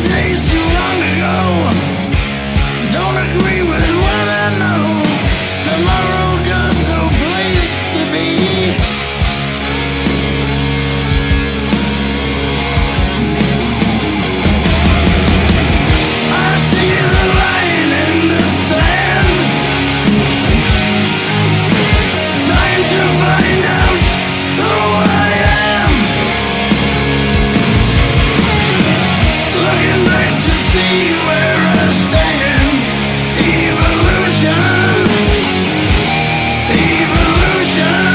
days too long ago. Don't agree with what I know. Tomorrow got no place to be. I see the line in the sand. Time to find out who I am. Looking back to see where I stand. Evolution, evolution.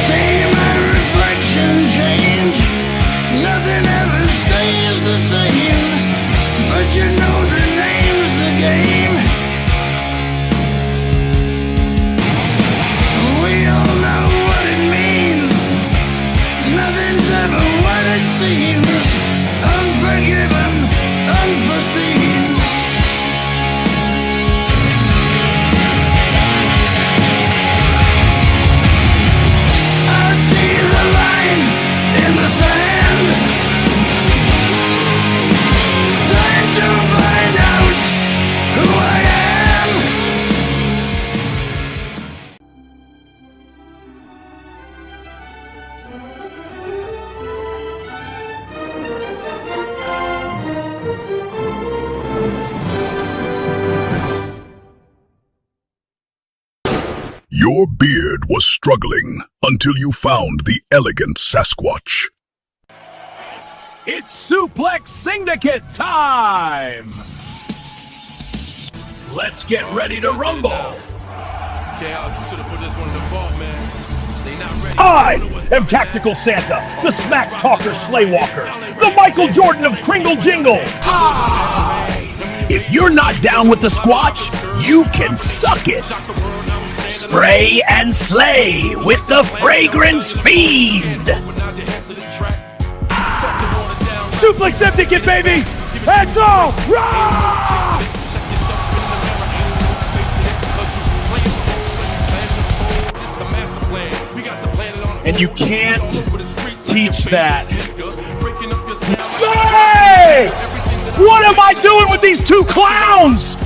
See my reflection change. Nothing ever stays the same. But you know the name's the game. We all know what it means. Nothing's ever what it seems. Unforgiven, unforeseen. I see the line in the sand. Time to find out who I am. Your beard was struggling until you found the elegant Sasquatch. It's Suplex Syndicate time! Let's get ready to rumble! Chaos, you should have put this one in the vault, man. They not ready. I am Tactical Santa, the Smack Talker Slaywalker, the Michael Jordan of Kringle Jingle. If you're not down with the Squatch, you can suck it. Spray and slay with the Fragrance Fiend. Suplex Syndicate, baby! That's all! Rah! And you can't teach that. Hey! What am I doing with these two clowns?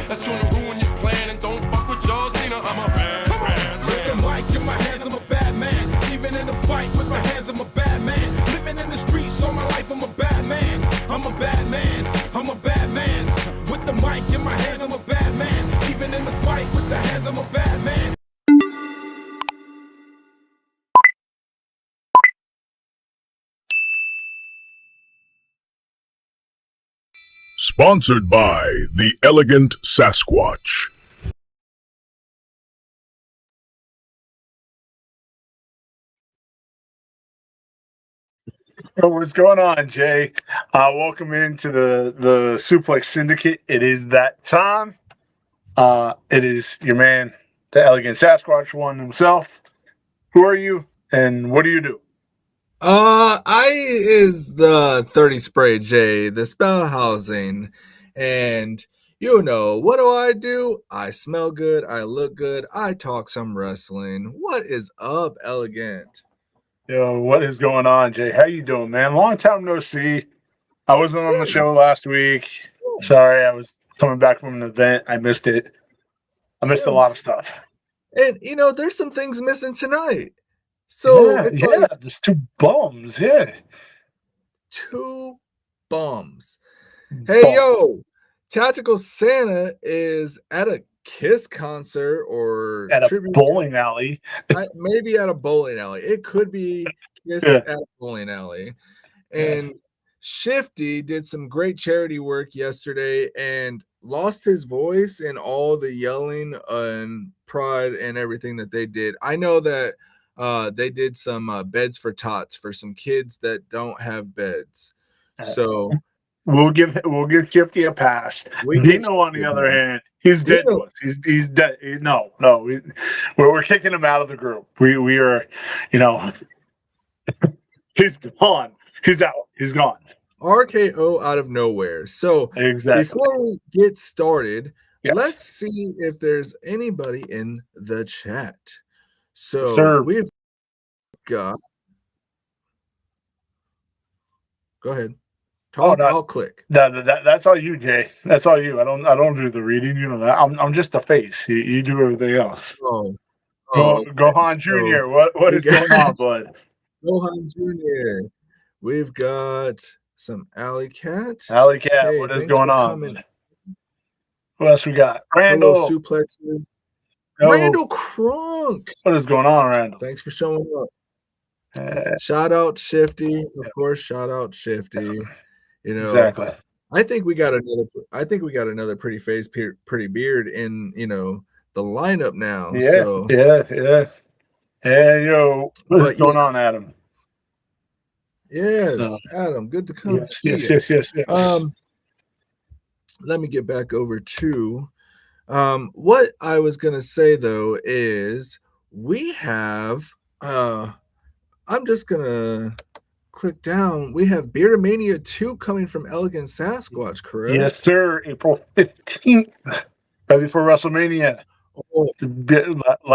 That's gonna ruin your plan, and don't fuck with John Cena. I'm a bad man. With the mic in my hands, I'm a bad man. Even in the fight with my hands, I'm a bad man. Living in the streets all my life, I'm a bad man. I'm a bad man. I'm a bad man. With the mic in my hands, I'm a bad man. Even in the fight with the hands, I'm a bad man. Sponsored by the elegant Sasquatch. What's going on, Jay? Welcome into the Suplex Syndicate. It is that time. It is your man, the elegant Sasquatch one himself. Who are you, and what do you do? I is the 30 Spray J, the spell housing, and you know, what do? I smell good, I look good, I talk some wrestling. What is up, elegant? Yo, what is going on, Jay? How you doing, man? Long time no see. I wasn't on the show last week. Sorry, I was coming back from an event. I missed it. I missed a lot of stuff. And you know, there's some things missing tonight. So it's like there's two bums, yeah. two bums. Hey, yo, Tactical Santa is at a Kiss concert or At a bowling alley. maybe at a bowling alley. It could be Kiss at a bowling alley. And Shifty did some great charity work yesterday and lost his voice in all the yelling and pride and everything that they did. I know that they did some beds for tots for some kids that don't have beds. So we'll give Shifty a pass. Dino, on the other hand, he's dead to us. He's dead. No, we're kicking him out of the group. We are, he's gone. He's out. He's gone. RKO out of nowhere. So exactly. Before we get started, Yes. let's see if there's anybody in the chat. So sir. we've got. Go ahead. Talk. no. I'll click. That's all you, Jay. That's all you. I don't do the reading. You know that. I'm just the face. You do everything else. Oh, Gohan so Jr. What we is going on, bud? Gohan Jr. We've got some Alley Cat. Alley Cat, Hey, what is thanks going for on? coming. Who else we got? Hello, Randall. Suplexes. Yo, Randall Crunk. what is going on, Randall? Thanks for showing up. Shout out Shifty, of course. Shout out Shifty. You know, Exactly. I think we got another pretty face, pretty beard in the lineup now. Yeah, So yeah. Hey, yo, what's going on, Adam? Yes, Adam, good to come. Yes. Let me get back over to what I was gonna say though is we have I'm just gonna click down. We have Beardmania 2 coming from Elegant Sasquatch, correct? Yes, sir. April 15th, right before WrestleMania. Oh,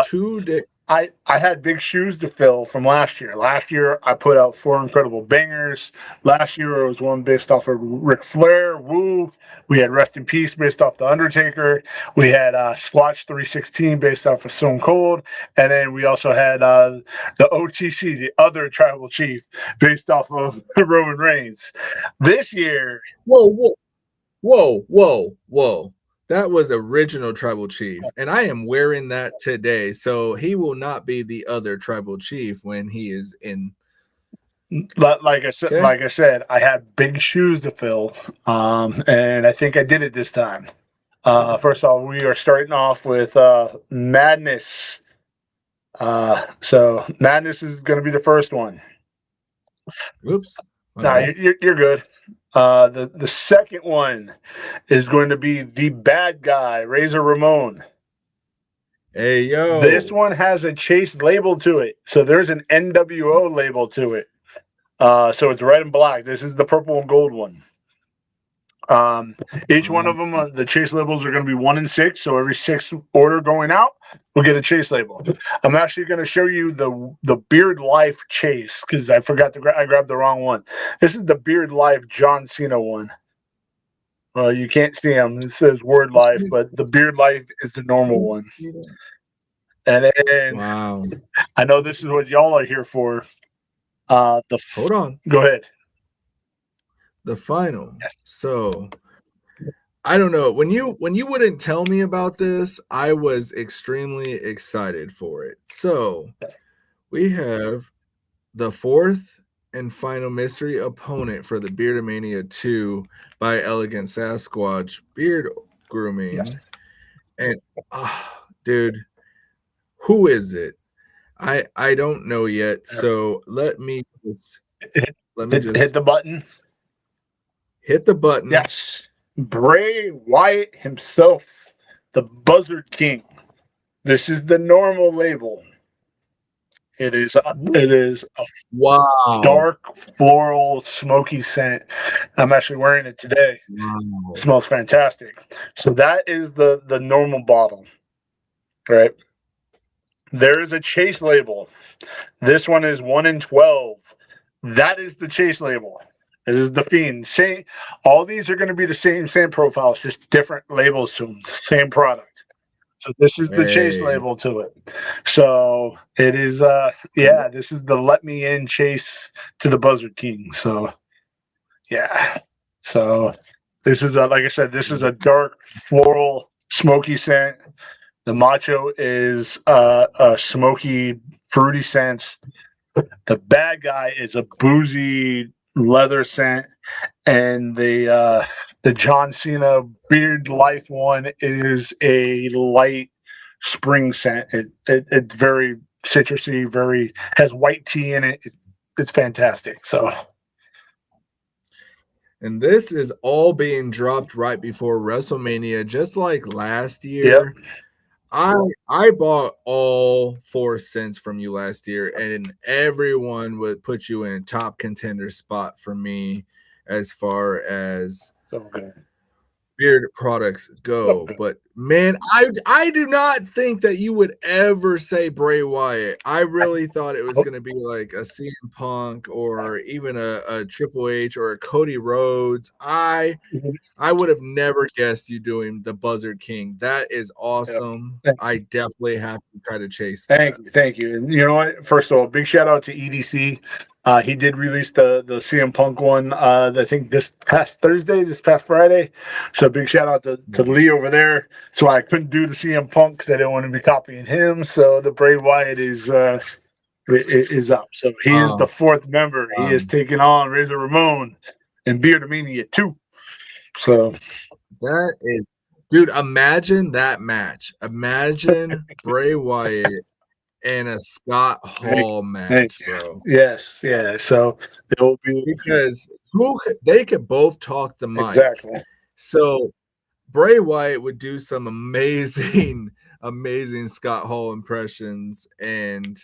2 days. I had big shoes to fill from last year. Last year, I put out 4 incredible bangers. Last year, it was one based off of Ric Flair, Woo. We had Rest in Peace based off The Undertaker. We had Squatch 316 based off of Stone Cold. And then we also had the OTC, the other tribal chief, based off of Roman Reigns. This year. Whoa. That was original tribal chief, and I am wearing that today. So he will not be the other tribal chief when he is in. Like I said, I had big shoes to fill, and I think I did it this time. First of all, we are starting off with Madness. So Madness is going to be the first one. Oops. No, you're good. The second one is going to be the bad guy, Razor Ramon. Hey, yo. This one has a Chase label to it. So there's an NWO label to it. So it's red and black. This is the purple and gold one. Each one of them, the Chase labels are going to be 1 and 6. So every 6 order going out, we'll get a Chase label. I'm actually going to show you the Beard Life Chase because I forgot I grabbed the wrong one. This is the Beard Life John Cena one. Well, you can't see him. It says Word Life, but the Beard Life is the normal one. And then, wow. I know this is what y'all are here for. Hold on. Go ahead. The final. Yes. So I don't know. When you wouldn't tell me about this, I was extremely excited for it. So we have the 4th and final mystery opponent for the Beardmania 2 by Elegant Sasquatch Beard Grooming. Yes. And dude, who is it? I don't know yet. So let me just hit the button. Hit the button. Yes. Bray Wyatt himself, the Buzzard King. This is the normal label. It is a dark floral smoky scent. I'm actually wearing it today. Wow. It smells fantastic. So that is the normal bottle, right? There is a Chase label. This one is 1 in 12. That is the Chase label. It is the Fiend. All these are going to be the same profiles, just different labels to them. Same product. So this is the Chase label to it. So it is, this is the Let Me In Chase to the Buzzard King. So, yeah. So this is, like I said, this is a dark floral smoky scent. The Macho is a smoky fruity scent. The bad guy is a boozy leather scent, and the John Cena Beard Life one is a light spring scent. It's very citrusy, has white tea in it. It's fantastic. So, and this is all being dropped right before WrestleMania, just like last year. Yep. I bought all 4 cents from you last year, and everyone would put you in a top contender spot for me as far as beard products go. But man, I do not think that you would ever say Bray Wyatt. I really thought it was going to be like a CM Punk or even a Triple H or a Cody Rhodes. I would have never guessed you doing the Buzzard King. That is awesome. I definitely have to try to chase that. Thank you. And you know what? First of all, big shout out to EDC. He did release the CM Punk one. I think this past Friday. So big shout out to Lee over there. So I couldn't do the CM Punk because I didn't want to be copying him. So the Bray Wyatt is up. So he is the fourth member. He is taking on Razor Ramon and Beardomania 2. So that is, dude, imagine that match. Imagine Bray Wyatt and a Scott Hall match, bro. Yes, yeah. So it will be because they could both talk the mic. Exactly. So Bray Wyatt would do some amazing Scott Hall impressions, and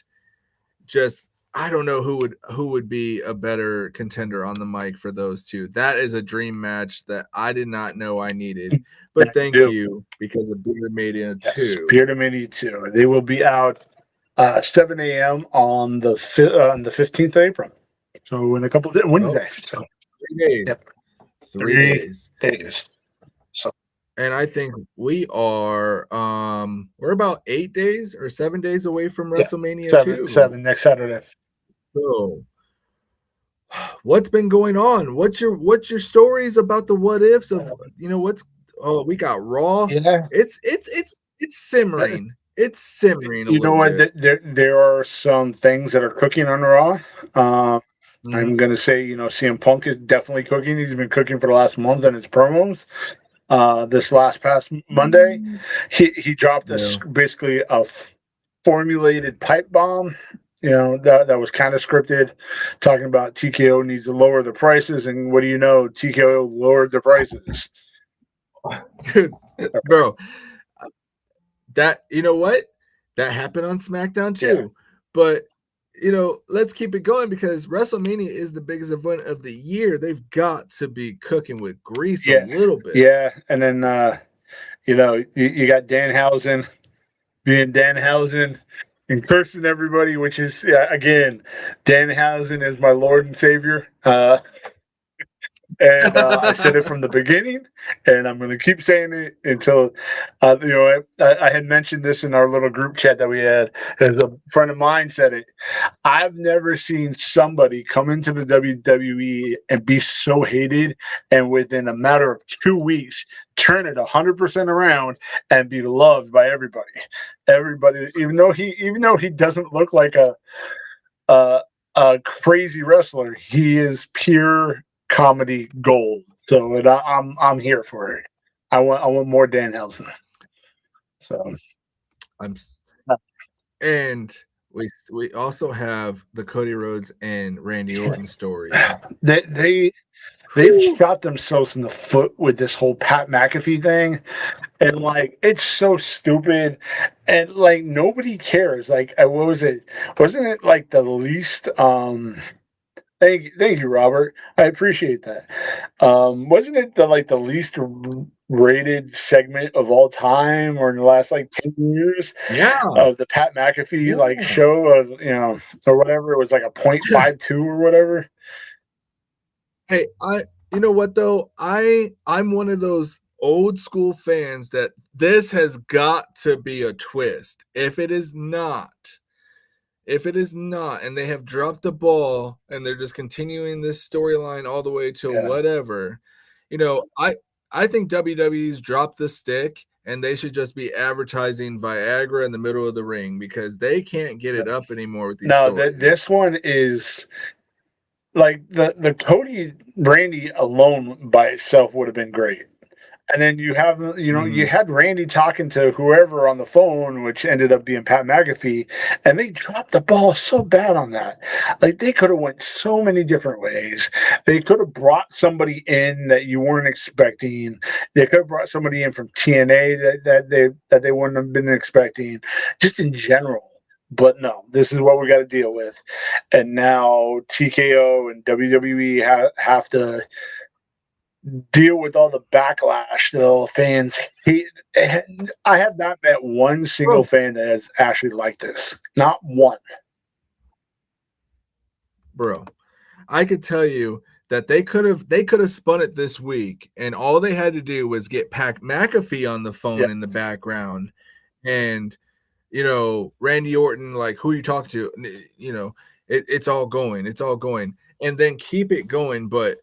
just I don't know who would be a better contender on the mic for those two. That is a dream match that I did not know I needed. But thank you because of Beardomania 2. Beardomania 2. They will be out 7 a.m. on the 15th of April. So in a couple of days, Wednesday. So 3 days. Yep. 3 days. So and I think we are we're about 8 days or 7 days away from WrestleMania 2. 7 next Saturday. So what's been going on? What's your stories about the what ifs of we got Raw. Yeah. It's simmering. It's simmering. You know what? There are some things that are cooking on Raw. I'm gonna say, CM Punk is definitely cooking. He's been cooking for the last month in his promos. This past Monday, he dropped basically a formulated pipe bomb. That was kind of scripted, talking about TKO needs to lower the prices, and what do you know? TKO lowered the prices. Dude, bro, that that happened on SmackDown too. Yeah. But let's keep it going because WrestleMania is the biggest event of the year. They've got to be cooking with grease a little bit. Yeah, and then you got Danhausen being Danhausen and cursing everybody, which is again, Danhausen is my Lord and Savior. And I said it from the beginning, and I'm going to keep saying it until, I had mentioned this in our little group chat that we had. As a friend of mine said it, I've never seen somebody come into the WWE and be so hated, and within a matter of 2 weeks, turn it 100% around and be loved by everybody. Everybody, even though he doesn't look like a crazy wrestler, he is pure comedy gold. So I'm here for it. I want more Danhausen. So and we also have the Cody Rhodes and Randy Orton story. They've shot themselves in the foot with this whole Pat McAfee thing, and it's so stupid, and nobody cares. What was it? Wasn't it the least? Thank you, Robert. I appreciate that. Wasn't it the least rated segment of all time, or in the last 10 years? Yeah. Of the Pat McAfee show of or whatever. It was a 0.52 or whatever. Hey, you know what though? I'm one of those old school fans that this has got to be a twist. If it is not, and they have dropped the ball and they're just continuing this storyline all the way to whatever, I think WWE's dropped the stick and they should just be advertising Viagra in the middle of the ring because they can't get it up anymore with these stories. This one is the Cody Randy alone by itself would have been great. And then you have, you had Randy talking to whoever on the phone, which ended up being Pat McAfee, and they dropped the ball so bad on that. They could have went so many different ways. They could have brought somebody in that you weren't expecting. They could have brought somebody in from TNA that they wouldn't have been expecting, just in general. But no, this is what we got to deal with. And now TKO and WWE have to deal with all the backlash that all the fans hate. I have not met one single Bro, fan that has actually liked this. Not one. bro, I could tell you that they could have spun it this week, and all they had to do was get Pat McAfee on the Yeah. phone in the background, and Randy Orton, like, who you talk to, it's all going, and then keep it going. But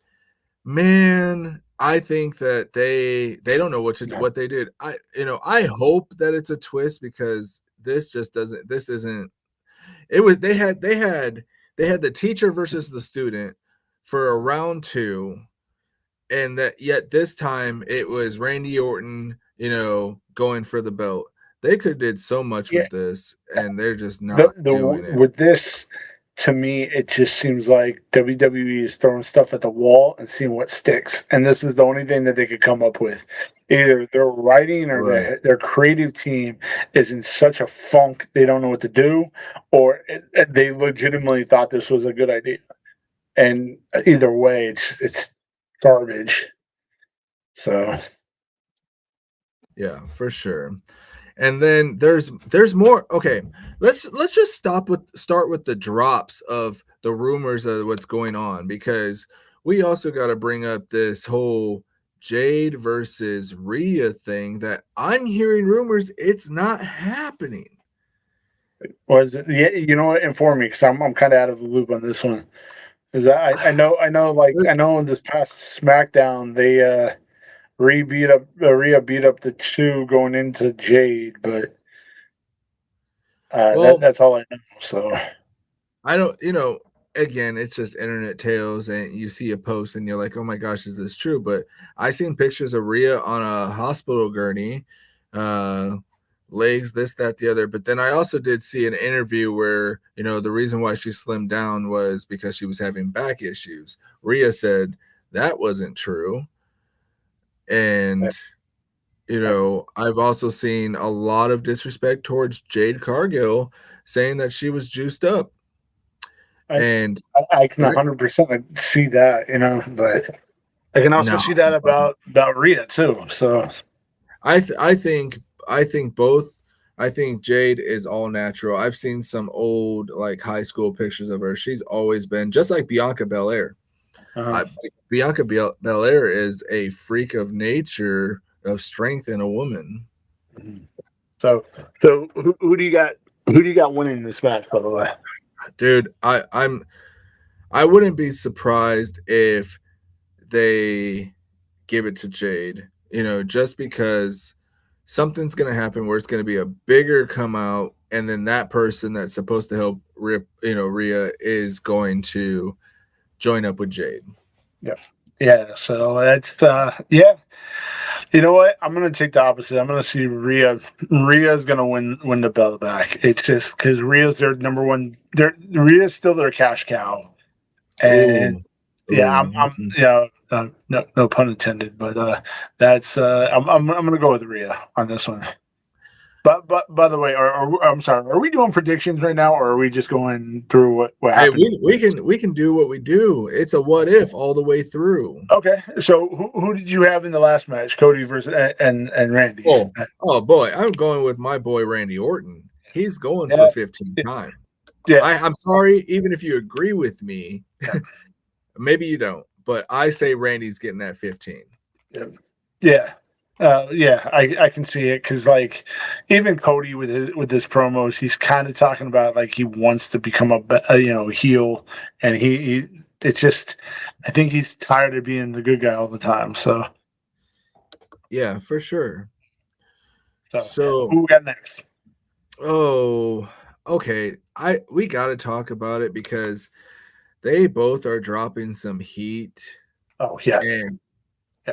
man, I think that they don't know what they did. I hope that it's a twist, because this just doesn't. This isn't. It was they had the teacher versus the student for a round two, and that yet this time it was Randy Orton, going for the belt. They could have did so much Yeah. with this, and they're just not doing it. With this, to me, it just seems like WWE is throwing stuff at the wall and seeing what sticks. And this is the only thing that they could come up with. Either their writing or Right. their creative team is in such a funk they don't know what to do, or they legitimately thought this was a good idea. And either way, it's garbage. So Yeah, for sure. And then there's more. Okay, let's just start with the drops of the rumors of what's going on, because we also got to bring up this whole Jade versus Rhea thing that I'm hearing rumors it's not happening. was it? Yeah, you know what? Inform me, because I'm kind of out of the loop on this one. Is that I know in this past SmackDown they Rhea beat up the two going into Jade, but Well, that's all I know. So I don't, again, it's just internet tales, and you see a post and you're like, oh my gosh, is this true? But I seen pictures of Rhea on a hospital gurney, uh, legs, this, that, the other. But then I also did see an interview where, the reason why she slimmed down was because she was having back issues. Rhea said that wasn't true. And, I've also seen a lot of disrespect towards Jade Cargill, saying that she was juiced up. I And I can 100% see that, but I can also no, see that about Rhea too. So I think both. I think Jade is all natural. I've seen some old, like, high school pictures of her. She's always been just like Bianca Belair. uh, Bianca Belair is a freak of nature, of strength in a woman. so who do you got? Who do you got winning this match? By the way, Dude, I wouldn't be surprised if they give it to Jade, just because something's going to happen where it's going to be a bigger come out, and then that person that's supposed to help Rhea is going to join up with Jade. yeah. So that's yeah. You know what? I'm gonna take the opposite. I'm gonna see Rhea. Rhea's gonna win the belt back. It's just because Rhea's their number one. Rhea's still their cash cow, and Ooh. yeah, Ooh. I'm no pun intended, but that's I'm gonna go with Rhea on this one. But by the way, I'm sorry, are we doing predictions right now, or are we just going through what Hey, happened? we can do what we do. It's a what if all the way through. Okay, so who did you have in the last match? Cody versus and Randy. Oh boy, I'm going with my boy Randy Orton. He's going Yeah. for 15 time. Yeah. I'm sorry, even if you agree with me, Yeah. maybe you don't, but I say Randy's getting that 15. Yeah. I can see it, because like even Cody with his promos, he's kind of talking about like he wants to become a heel, and he it's just, I think he's tired of being the good guy all the time. So Yeah, for sure. so who we got next? Oh, okay. We got to talk about it because they both are dropping some heat, Oh yeah,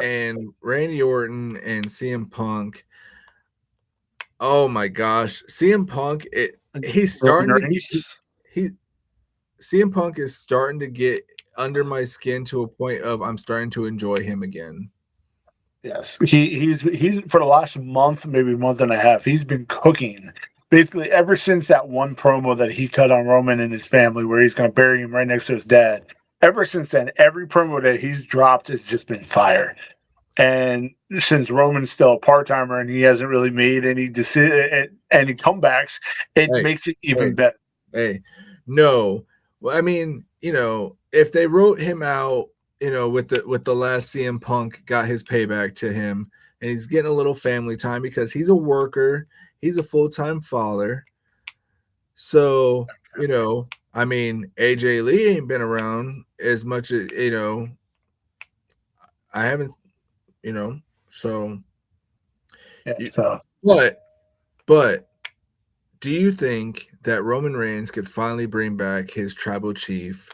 and Randy Orton and CM Punk. Oh my gosh, CM Punk! He's starting to get, CM Punk is starting to get under my skin to a point of I'm starting to enjoy him again. Yes, he's for the last month, maybe month and a half, he's been cooking. Basically, ever since that one promo that he cut on Roman and his family, where he's going to bury him right next to his dad, ever since then, every promo that he's dropped has just been fire. And since Roman's still a part-timer and he hasn't really made any any comebacks, it makes it even better. Hey, no. Well, I mean, if they wrote him out, with the last CM Punk got his payback to him, and he's getting a little family time because he's a worker, he's a full-time father. So, I mean, AJ Lee ain't been around as much as, I haven't, so. Yeah, so. But do you think that Roman Reigns could finally bring back his tribal chief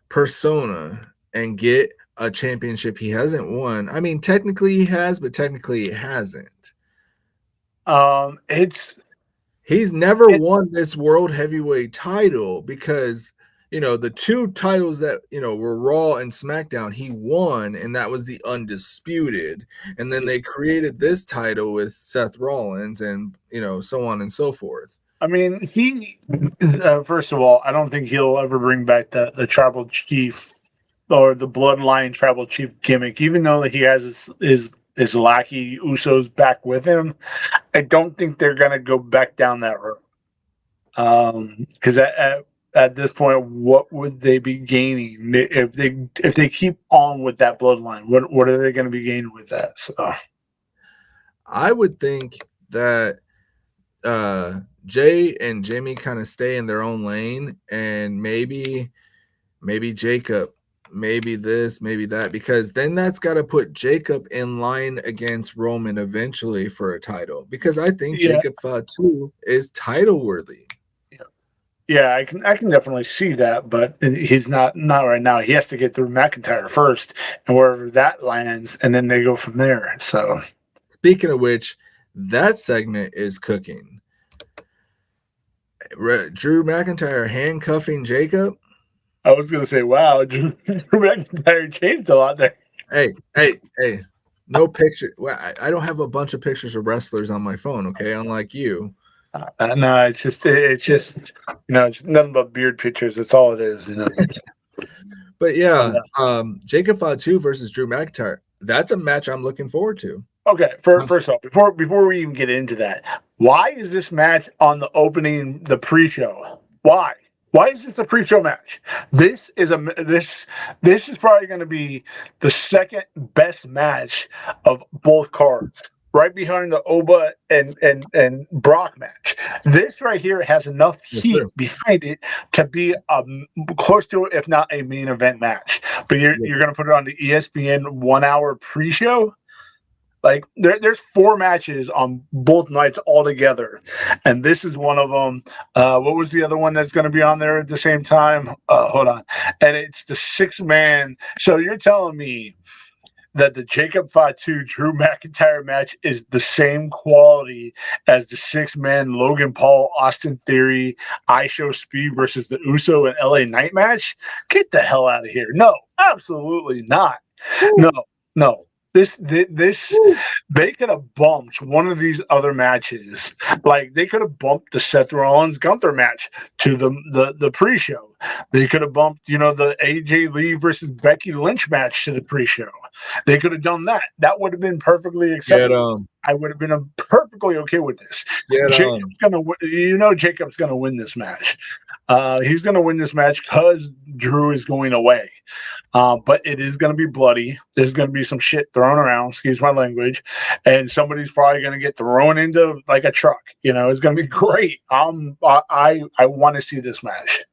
persona and get a championship he hasn't won? I mean, technically he has, but technically he hasn't. He's never won this world heavyweight title because the two titles that were Raw and SmackDown he won, and that was the undisputed. And then they created this title with Seth Rollins and so on and so forth. I mean, he first of all, I don't think he'll ever bring back the tribal chief or the bloodline tribal chief gimmick, even though he has his lackey Usos back with him. I don't think they're gonna go back down that road. Because at this point, what would they be gaining if they keep on with that bloodline? What are they going to be gaining with that? So, I would think that Jay and Jimmy kind of stay in their own lane, and maybe Jacob, maybe this, maybe that, because then that's got to put Jacob in line against Roman eventually for a title. Because I think Jacob Fatu is title worthy. Yeah, I can definitely see that, but he's not right now. He has to get through McIntyre first, and wherever that lands, and then they go from there. So, speaking of which, that segment is cooking. Drew McIntyre handcuffing Jacob. I was gonna say, wow, Drew McIntyre changed a lot there. Hey, no picture. Well, I don't have a bunch of pictures of wrestlers on my phone. Okay, unlike you. No, it's just it's nothing but beard pictures. That's all it is, But yeah, Jacob Fatu versus Drew McIntyre. That's a match I'm looking forward to. Okay, first off, before we even get into that, why is this match on the pre-show? Why? Why is this a pre-show match? This is probably going to be the second best match of both cards, right behind the Oba and Brock match. This right here has enough heat behind it to be close to, if not a main event match. But you're going to put it on the ESPN 1 hour pre-show? Like there's 4 matches on both nights all together, and this is one of them. What was the other one that's going to be on there at the same time? Hold on, and it's the 6-man. So you're telling me that the Jacob Fatu Drew McIntyre match is the same quality as the 6-man Logan Paul Austin Theory I Show Speed versus the Uso and LA Knight match? Get the hell out of here! No, absolutely not. No. This they could have bumped one of these other matches. Like they could have bumped the Seth Rollins Gunther match to the pre-show. They could have bumped, the AJ Lee versus Becky Lynch match to the pre-show. They could have done that. That would have been perfectly acceptable. I would have been perfectly okay with this. Jacob's gonna win this match. He's gonna win this match because Drew is going away. But it is going to be bloody. There's going to be some shit thrown around, excuse my language, and somebody's probably going to get thrown into like a truck. It's going to be great. I want to see this match.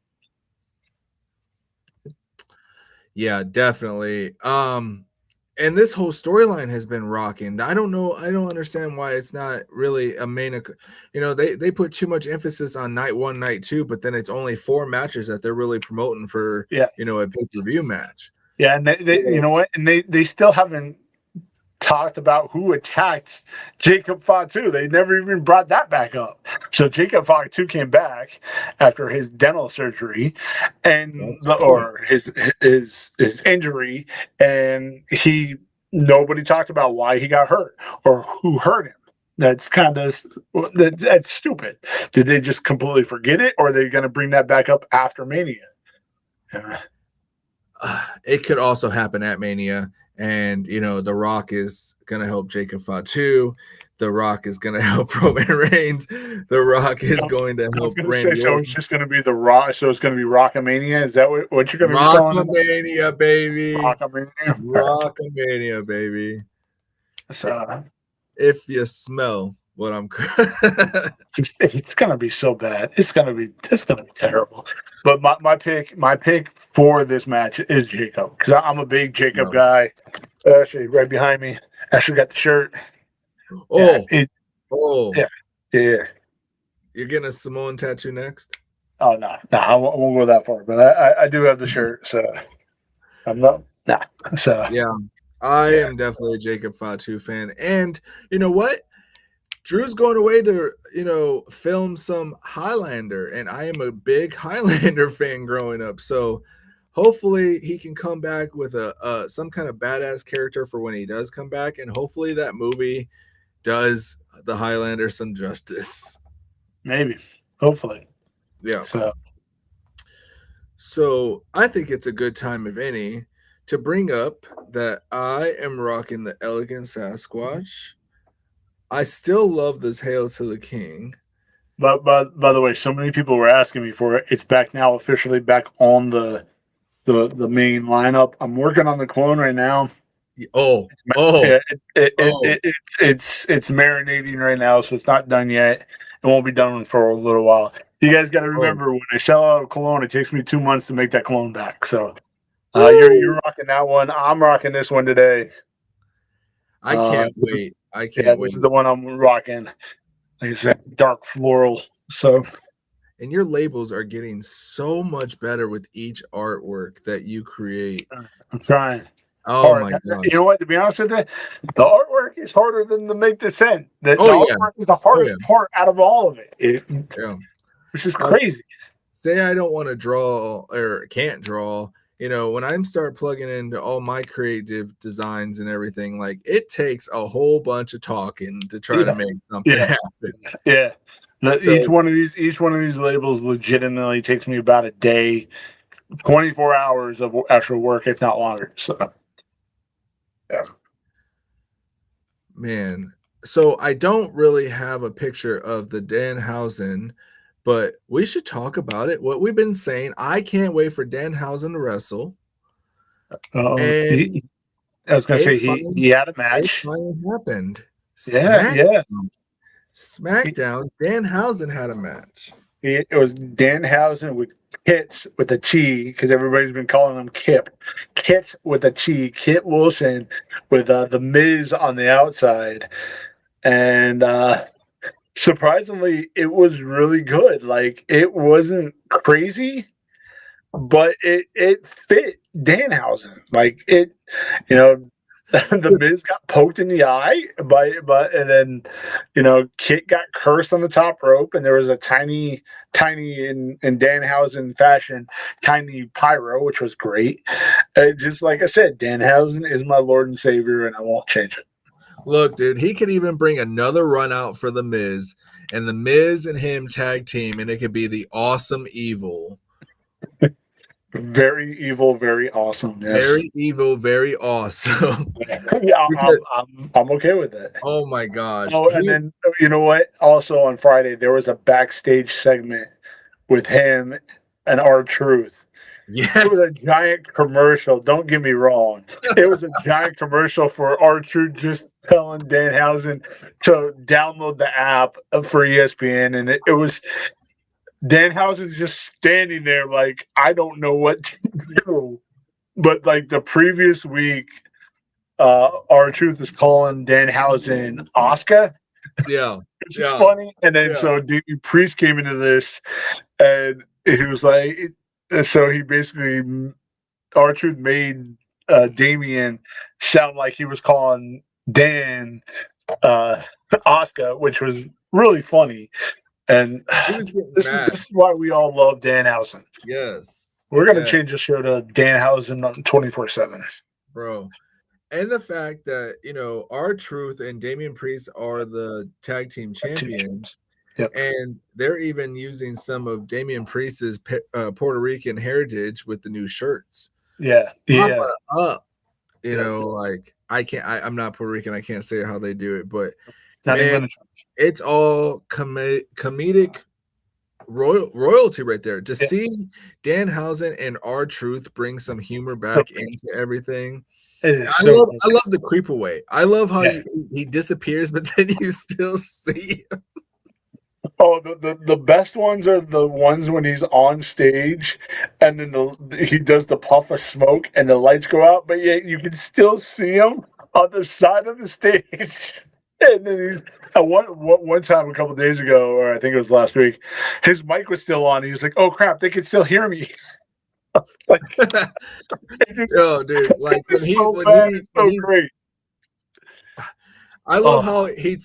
Yeah, definitely. And this whole storyline has been rocking. I don't know. I don't understand why it's not really a main. They put too much emphasis on night 1, night 2, but then it's only 4 matches that they're really promoting for. A pay-per-view match. Yeah, and they you know what? And they still haven't talked about who attacked Jacob Fatu. They never even brought that back up. So Jacob Fatu came back after his dental surgery or his injury, and nobody talked about why he got hurt or who hurt him. That's stupid. Did they just completely forget it, or are they going to bring that back up after Mania? it could also happen at Mania. And, The Rock is going to help Jacob Fatu. The Rock is going to help Roman Reigns. The Rock is going to I was help going to say, Randy so Orton. it's just going to be the Rock. So it's going to be Rockamania. Is that what you're going to be calling it? Rockamania, baby. Rockamania. Rockamania, baby. So If you smell what I'm it's going to be so bad. It's going to be terrible. But my pick for this match is Jacob, because I'm a big Jacob guy. Actually, right behind me. Actually got the shirt. Oh, yeah, yeah. You're getting a Samoan tattoo next? Oh no, I won't go that far. But I do have the shirt, so I'm not. Nah, so yeah, I am definitely a Jacob Fatu fan. And you know what? Drew's going away to, film some Highlander, and I am a big Highlander fan growing up. So hopefully he can come back with a some kind of badass character for when he does come back, and hopefully that movie does the Highlander some justice. maybe, hopefully, yeah. So I think it's a good time, if any, to bring up that I am rocking the Elegant Sasquatch. I still love this Hail to the King. But by the way, so many people were asking me for it. It's back now, officially back on the main lineup. I'm working on the clone right now. It's marinating right now, so it's not done yet. It won't be done for a little while. You guys got to remember, when I sell out a clone, it takes me 2 months to make that clone back. So you're rocking that one. I'm rocking this one today. I can't wait. I can't wait. This is the one I'm rocking. Like I said, dark floral. So, and your labels are getting so much better with each artwork that you create. I'm trying. Oh my gosh! You know what? To be honest with you, the artwork is harder than to make the scent. The artwork is the hardest part out of all of it. Which is crazy. Say I don't want to draw or can't draw. When I start plugging into all my creative designs and everything, like, it takes a whole bunch of talking to try to make something happen. Yeah. Each one of these labels legitimately takes me about a day, 24 hours of actual work, if not longer. So, yeah. Man. So I don't really have a picture of the Danhausen, but we should talk about it. What we've been saying, I can't wait for Danhausen to wrestle. I was going to say he had a match. It finally happened. SmackDown. Danhausen had a match. It was Danhausen with Kits with a T, because everybody's been calling him Kip. Kit with a T. Kit Wilson with the Miz on the outside. And surprisingly, it was really good. Like, it wasn't crazy, but it fit Danhausen. Like, it, the Miz got poked in the eye and then, Kit got cursed on the top rope, and there was a tiny in Danhausen fashion, tiny pyro, which was great. Just like I said, Danhausen is my Lord and Savior, and I won't change it. Look, dude, he could even bring another run out for the Miz, and the Miz and him tag team, and it could be the Awesome Evil. Very evil, very awesome. Yes. Very evil, very awesome. Yeah, I'm okay with it. Oh my gosh. Oh, and then, you know what? Also on Friday, there was a backstage segment with him and R-Truth. Yeah, it was a giant commercial. Don't get me wrong. It was a giant commercial for R-Truth just telling Danhausen to download the app for ESPN, and it was Danhausen's just standing there like, I don't know what to do. But like the previous week, R-Truth is calling Danhausen Oscar. Yeah. Which is funny. And then so Davey Priest came into this, and he was like, so he basically, R-Truth made Damien sound like he was calling Dan Oscar, which was really funny. And this is why we all love Danhausen. Yes. We're going to change the show to Danhausen 24/7. Bro. And the fact that, R-Truth and Damian Priest are the tag team champions. Yep. And they're even using some of Damian Priest's Puerto Rican heritage with the new shirts. Yeah. Papa up. You know, like I'm not Puerto Rican. I can't say how they do it, but Not man, even it's all comedic royalty right there. To see Danhausen and R-Truth bring some humor back into everything. I love the creep away. I love how he disappears, but then you still see him. Oh, the best ones are the ones when he's on stage and then he does the puff of smoke and the lights go out, but yet you can still see him on the side of the stage. And then he's one time a couple days ago, or I think it was last week, his mic was still on. He was like, "Oh crap, they can still hear me." Like, oh, dude, like it's so great. I love how he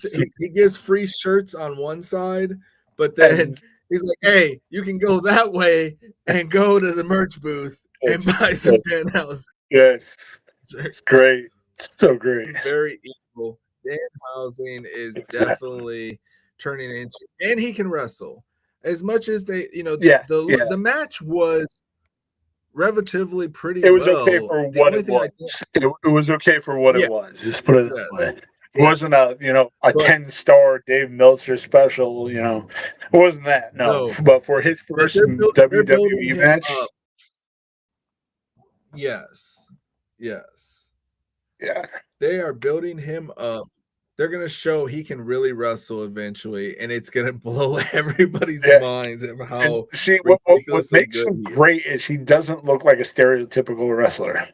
gives free shirts on one side, but then he's like, "Hey, you can go that way and go to the merch booth and buy some Danhausen." Yes, it's great. It's so great. Very equal. Danhausen is definitely turning into, and he can wrestle as much as they, the match was relatively pretty. It was okay for what it was. It was okay for what it was. Just put it that way. It wasn't a 10-star Dave Meltzer special. It wasn't that. No. But for his first WWE match, yes, yeah, they are building him up. They're gonna show he can really wrestle eventually, and it's gonna blow everybody's minds of how. See, what makes him great is he doesn't look like a stereotypical wrestler.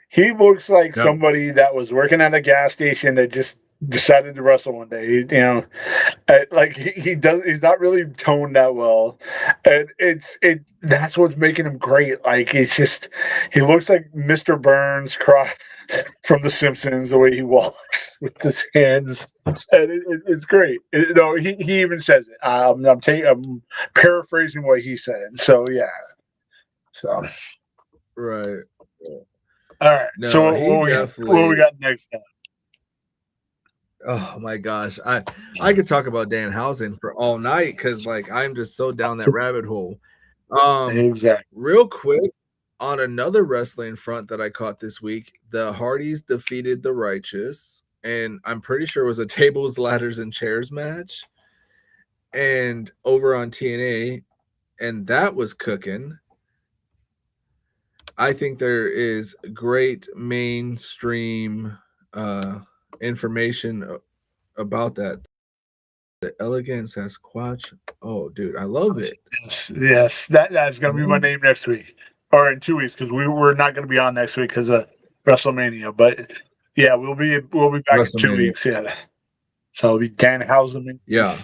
He looks like somebody that was working at a gas station that just decided to wrestle one day. Like he's not really toned that well, and that's what's making him great. Like it's just he looks like Mr. Burns from The Simpsons, the way he walks with his hands, and it's great. He even says it. I'm paraphrasing what he said. So yeah. So right. All right. No, so what we got next time? Oh my gosh. I could talk about Danhausen for all night because I'm just so down that rabbit hole. Exactly. Real quick, on another wrestling front that I caught this week, the Hardys defeated the Righteous, and I'm pretty sure it was a tables, ladders, and chairs match. And over on TNA, and that was cooking. I think there is great mainstream information about that. The Elegant Sasquatch. Oh, dude, I love it. Yes. That's going to be my name next week. Or in 2 weeks, because we're not going to be on next week because of WrestleMania. But yeah, we'll be back in 2 weeks. Yeah. So it'll be Danhausen. Yeah.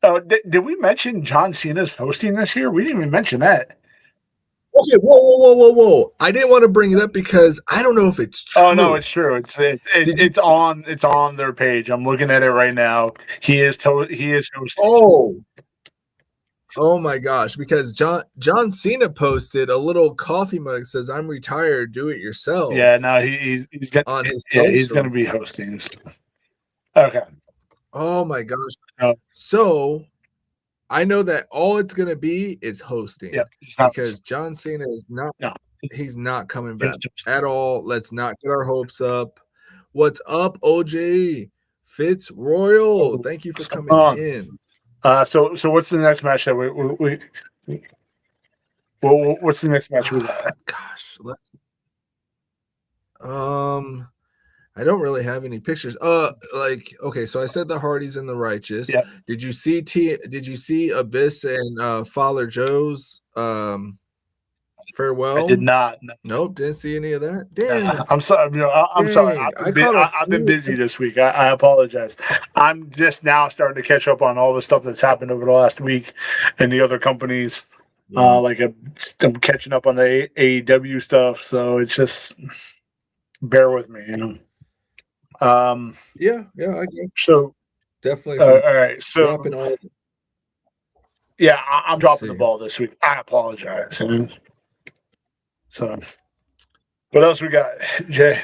Oh, did we mention John Cena's hosting this year? We didn't even mention that. Okay, whoa! I didn't want to bring it up because I don't know if it's true. Oh no, it's true. It's on their page. I'm looking at it right now. He is hosting. Oh my gosh! Because John Cena posted a little coffee mug that says, "I'm retired. Do it yourself." Yeah, no, he's gonna on his he's gonna be hosting. Okay. Oh my gosh! So I know that all it's going to be is hosting. Yep, because John Cena is not. No. He's not coming back at all. Let's not get our hopes up. What's up, OJ Fitzroyal? Thank you for coming in. So what's the next match that what's the next match we got? Gosh, I don't really have any pictures. Okay, so I said the Hardys and the Righteous. Yep. Did you see Abyss and Father Joe's farewell? I did not. Nope, didn't see any of that. Damn. I'm sorry. I'm sorry. I've been busy this week. I apologize. I'm just now starting to catch up on all the stuff that's happened over the last week and the other companies. I'm catching up on the AEW stuff, so it's just bear with me, Yeah, I get it. So definitely. All right. So yeah, I'm dropping the ball this week. I apologize. So, what else we got, Jay?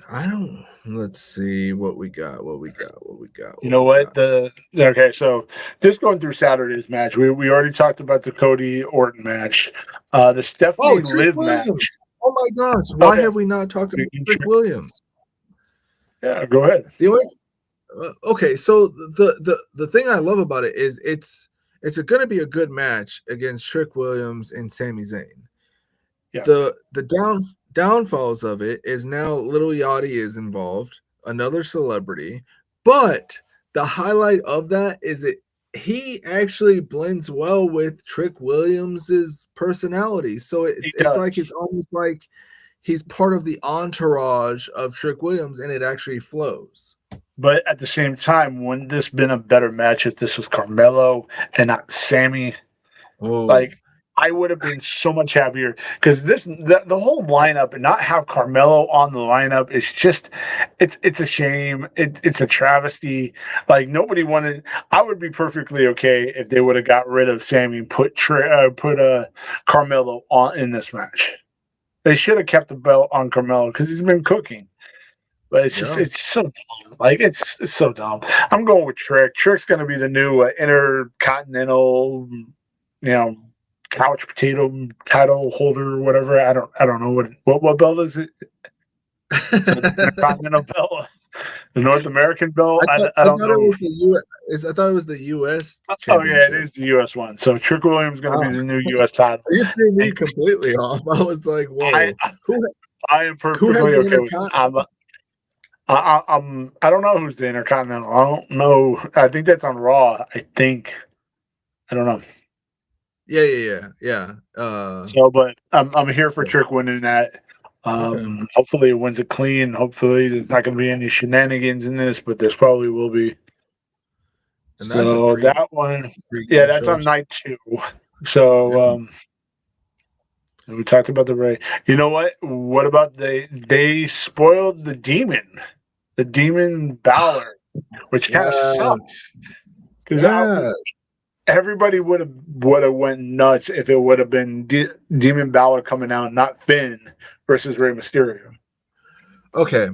I don't. Let's see what we got. You know what? Okay, so just going through Saturday's match, we already talked about the Cody Orton match, the Oh, Stephanie Trick Liv match. Williams. Oh my gosh. Oh Why yeah, have we not talked about Trick Williams? yeah. Go ahead. The only, okay, so the thing I love about it is it's going to be a good match against Trick Williams and Sami Zayn. Yeah. The downfalls of it is now Little Yachty is involved, another celebrity, but the highlight of that is he actually blends well with Trick Williams's personality. So it's like it's almost like he's part of the entourage of Trick Williams, and it actually flows. But at the same time, wouldn't this been a better match if this was Carmelo and not Sammy? Oh. Like, I would have been so much happier because the whole lineup and not have Carmelo on the lineup is just it's a shame. It's a travesty. Like nobody wanted. I would be perfectly okay if they would have got rid of Sammy and put Carmelo on in this match. They should have kept the belt on Carmelo because he's been cooking. But it's just it's so dumb. Like it's so dumb. I'm going with Trick. Trick's going to be the new intercontinental, couch potato title holder or whatever. I don't know what belt is it? The Intercontinental belt, the North American belt. I don't know. It was the U.S. I thought it was the U.S. Oh yeah, it is the U.S. one. So Trick Williams is going to be the new U.S. title. You threw me completely off. I was like, "Whoa!" I am perfectly okay with it. I don't know who's the Intercontinental. I don't know. I think that's on Raw. I don't know. Yeah. But I'm here for Trick winning that. Hopefully it wins it clean. Hopefully there's not going to be any shenanigans in this, but there's probably will be. And so that one, that's on night 2. So we talked about the Ray. You know what? What about they spoiled the Demon Balor, which kind of sucks because everybody would have went nuts if it would have been Demon Balor coming out, not Finn versus Rey Mysterio. Okay,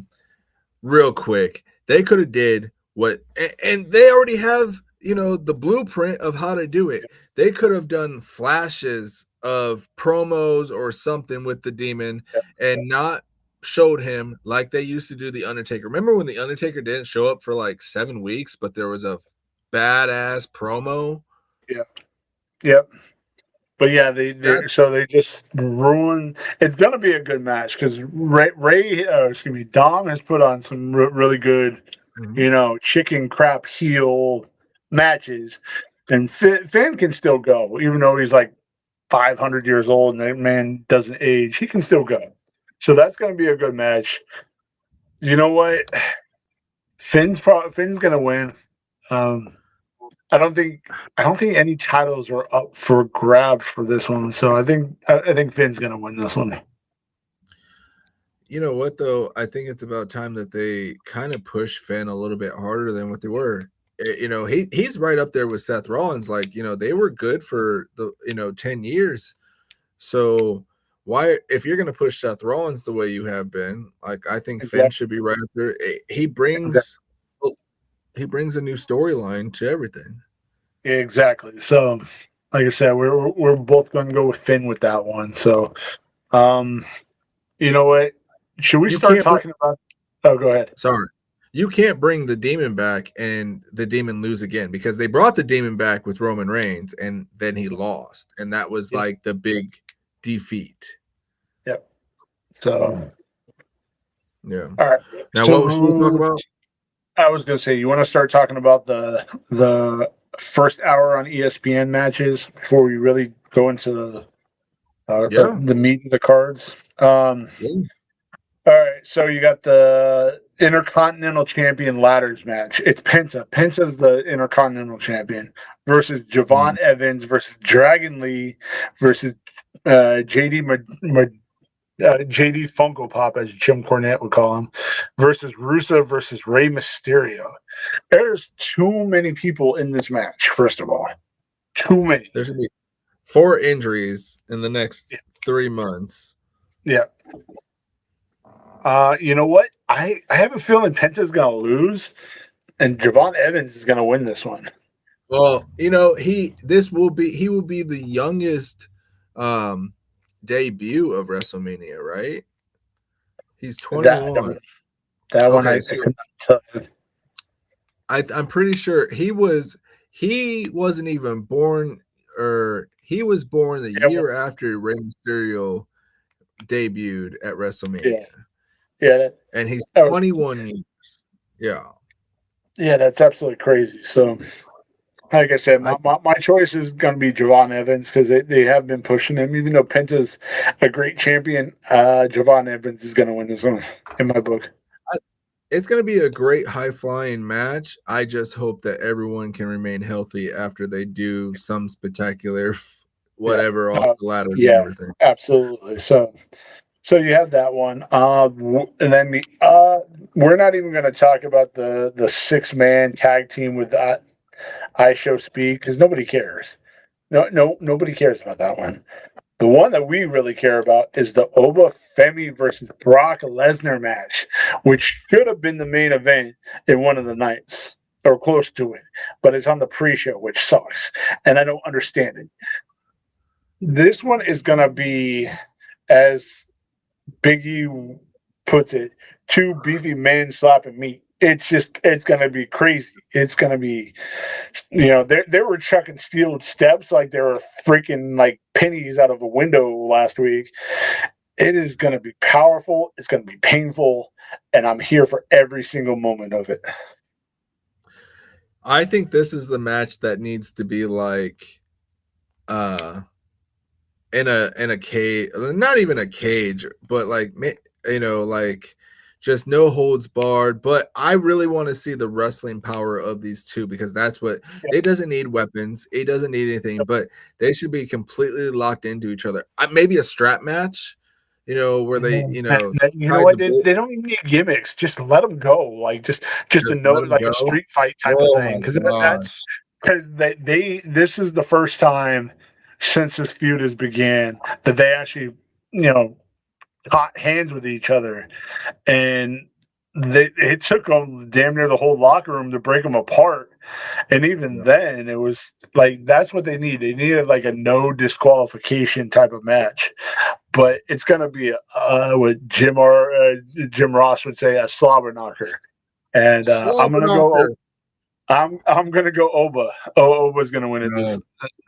real quick, they could have did what, and they already have the blueprint of how to do it. They could have done flashes of promos or something with the Demon and not showed him like they used to do the Undertaker. Remember when the Undertaker didn't show up for like 7 weeks, but there was a badass promo? Yep. But yeah, they just ruined. It's gonna be a good match because Dom has put on some really good, chicken crap heel matches, and Finn can still go even though he's like 500 years old and that man doesn't age. He can still go. So that's gonna be a good match. You know what? Finn's gonna win. I don't think any titles are up for grabs for this one. So I think Finn's gonna win this one. You know what though? I think it's about time that they kind of push Finn a little bit harder than what they were. He's right up there with Seth Rollins. Like, they were good for the 10 years. So why, if you're gonna push Seth Rollins the way you have been, like I think Finn should be right up there. He brings a new storyline to everything. Yeah, exactly. So, like I said, we're both going to go with Finn with that one. So, you know what? Should we start talking about? Oh, go ahead. Sorry, you can't bring the Demon back and the Demon lose again because they brought the Demon back with Roman Reigns and then he lost, and that was like the big defeat. Yep. So, yeah. All right. Now, what should we talk about? I was going to say, you want to start talking about the first hour on ESPN matches before we really go into the meat of the cards. All right, so you got the Intercontinental Champion ladders match. It's Penta. Penta's the Intercontinental Champion versus Javon Evans versus Dragon Lee versus JD Funko Pop, as Jim Cornette would call him, versus Rusev versus Rey Mysterio. There's too many people in this match, first of all. Too many. There's going to be 4 injuries in the next 3 months. Yeah. You know what? I have a feeling Penta's gonna lose, and Javon Evans is gonna win this one. Well, he will be the youngest debut of WrestleMania, right? He's 21. That one Okay, I so couldn't tell you. I'm pretty sure he wasn't even born, or he was born the Yeah, year after Rey Mysterio debuted at WrestleMania, yeah, and he's that was 21 years. Yeah, yeah, that's absolutely crazy. So, like I said, I my choice is going to be Javon Evans because they have been pushing him. Even though Penta's a great champion, Javon Evans is going to win this one in my book. it's going to be a great high flying match. I just hope that everyone can remain healthy after they do some spectacular Yeah, whatever off the ladders and yeah, everything. absolutely. So you have that one, and then we're not even going to talk about the 6-man tag team with I Show Speed because nobody cares. Nobody cares about that one. The one that we really care about is the Oba Femi versus Brock Lesnar match, which should have been the main event in one of the nights or close to it, but it's on the pre-show, which sucks, and I don't understand it. This one is going to be, as Biggie puts it, two beefy men slapping meat. It's gonna be crazy. It's gonna be, they were chucking steel steps like they were freaking like pennies out of a window last week. It is gonna be powerful. It's gonna be painful, and I'm here for every single moment of it. I think this is the match that needs to be like in a cage, not even a cage, but like like just no holds barred. But I really want to see the wrestling power of these two, because that's what it doesn't need weapons, it doesn't need anything, but they should be completely locked into each other. Maybe a strap match, where they You know what? They don't even need gimmicks. Just let them go. Like just a just let note, them like a go. street fight type of Oh thing. my Because that's gosh. because this is the first time since this feud has began that they actually caught hands with each other, and it took them damn near the whole locker room to break them apart. And even then, it was like that's what they need. They needed like a no disqualification type of match. But it's gonna be what Jim Ross would say, a slobber knocker. And I'm Slobber gonna go. knocker. I'm gonna go Oba. Oba's gonna win it. This.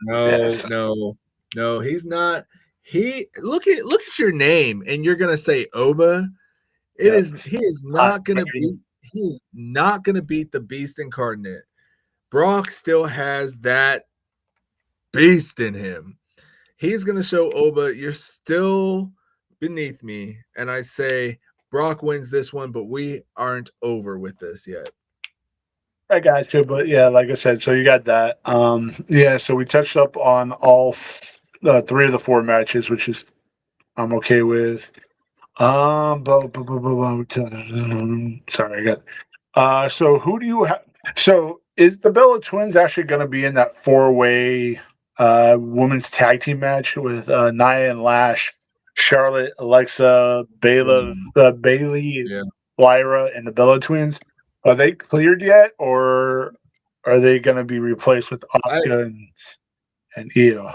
Yes. No, he's not. He look at your name, and you're gonna say Oba. He is not gonna beat. He is not gonna beat the Beast Incarnate. Brock still has that beast in him. He's gonna show Oba, you're still beneath me, and I say Brock wins this one, but we aren't over with this yet. I got you, but yeah, like I said, so you got that. Yeah, so we touched up on all 3 of the 4 matches, which is I'm okay with. Sorry, I got. So who do you have? So is the Bella Twins actually going to be in that 4-way women's tag team match with Nia and Lash, Charlotte, Alexa, Bailey, Yeah. Lyra, and the Bella Twins? Are they cleared yet, or are they going to be replaced with Asuka and Io?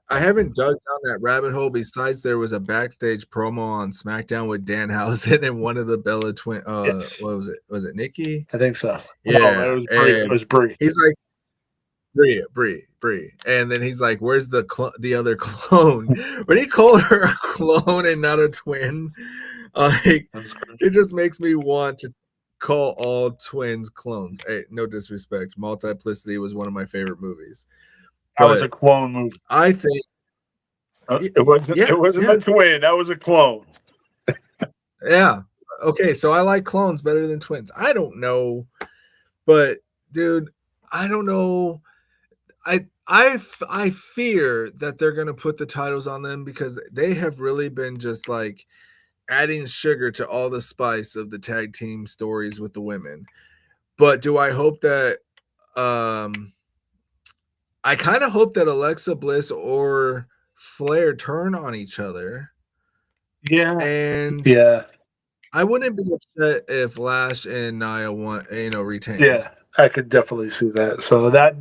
I haven't dug down that rabbit hole. Besides, there was a backstage promo on SmackDown with Danhausen and one of the Bella Twin. Yes. What was it? Was it Nikki? I think so. Yeah, no, it was Brie. It was Brie. He's like, Brie, and then he's like, "Where's the other clone?" When he called her a clone and not a twin, like it just makes me want to call all twins clones. Hey, no disrespect. Multiplicity was one of my favorite movies. That was a clone movie. I think it wasn't a twin. That was a clone. Yeah. Okay, so I like clones better than twins. I don't know, but dude, I don't know. I fear that they're gonna put the titles on them because they have really been just like adding sugar to all the spice of the tag team stories with the women. But do I hope that I kind of hope that Alexa Bliss or Flair turn on each other. Yeah. And yeah. I wouldn't be upset if Lash and Nia retained. Yeah, I could definitely see that. So that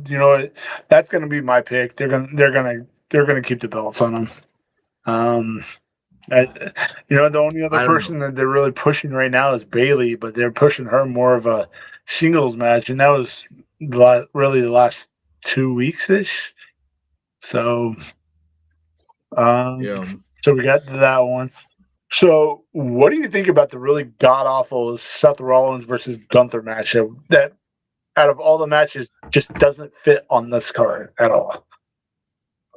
that's going to be my pick. They're gonna keep the belts on them. Um, I, the only other I don't person that they're really pushing right now is Bailey, but they're pushing her more of a singles match, and that was really the last 2 weeks ish. So, Yeah. so we got to that one. So, what do you think about the really god awful Seth Rollins versus Gunther match that out of all the matches just doesn't fit on this card at all?